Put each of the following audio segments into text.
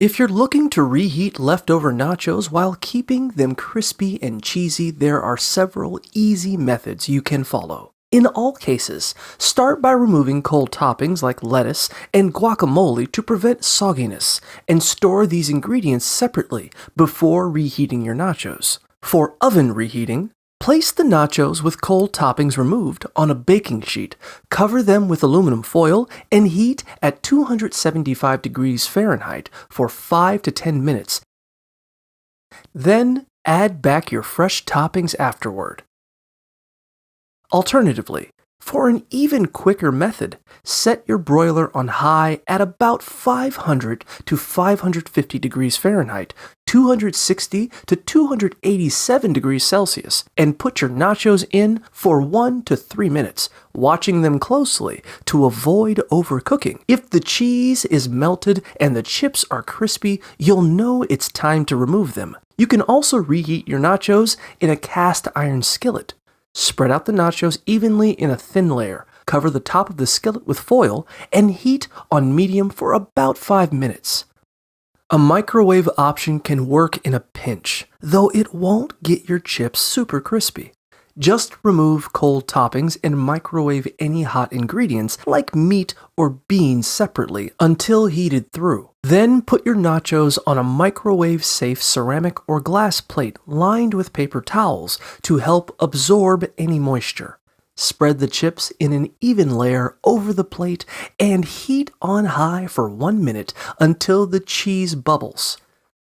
If you're looking to reheat leftover nachos while keeping them crispy and cheesy, there are several easy methods you can follow. In all cases, start by removing cold toppings like lettuce and guacamole to prevent sogginess, and store these ingredients separately before reheating your nachos. For oven reheating, place the nachos with cold toppings removed on a baking sheet, cover them with aluminum foil, and heat at 275 degrees Fahrenheit for 5 to 10 minutes. Then add back your fresh toppings afterward. Alternatively, for an even quicker method, set your broiler on high at about 500 to 550 degrees Fahrenheit, 260 to 287 degrees Celsius, and put your nachos in for 1 to 3 minutes, watching them closely to avoid overcooking. If the cheese is melted and the chips are crispy, you'll know it's time to remove them. You can also reheat your nachos in a cast iron skillet. Spread out the nachos evenly in a thin layer, cover the top of the skillet with foil, and heat on medium for about 5 minutes. A microwave option can work in a pinch, though it won't get your chips super crispy. Just remove cold toppings and microwave any hot ingredients like meat or beans separately until heated through. Then put your nachos on a microwave-safe ceramic or glass plate lined with paper towels to help absorb any moisture. Spread the chips in an even layer over the plate and heat on high for 1 minute until the cheese bubbles.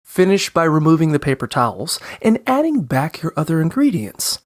Finish by removing the paper towels and adding back your other ingredients.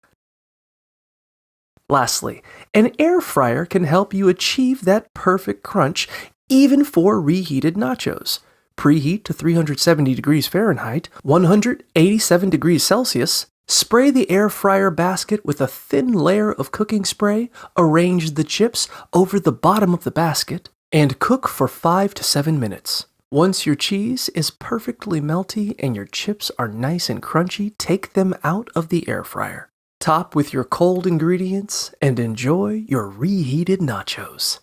Lastly, an air fryer can help you achieve that perfect crunch even for reheated nachos. Preheat to 370 degrees Fahrenheit, 187 degrees Celsius. Spray the air fryer basket with a thin layer of cooking spray, arrange the chips over the bottom of the basket, and cook for 5 to 7 minutes. Once your cheese is perfectly melty and your chips are nice and crunchy, take them out of the air fryer. Top with your cold ingredients and enjoy your reheated nachos.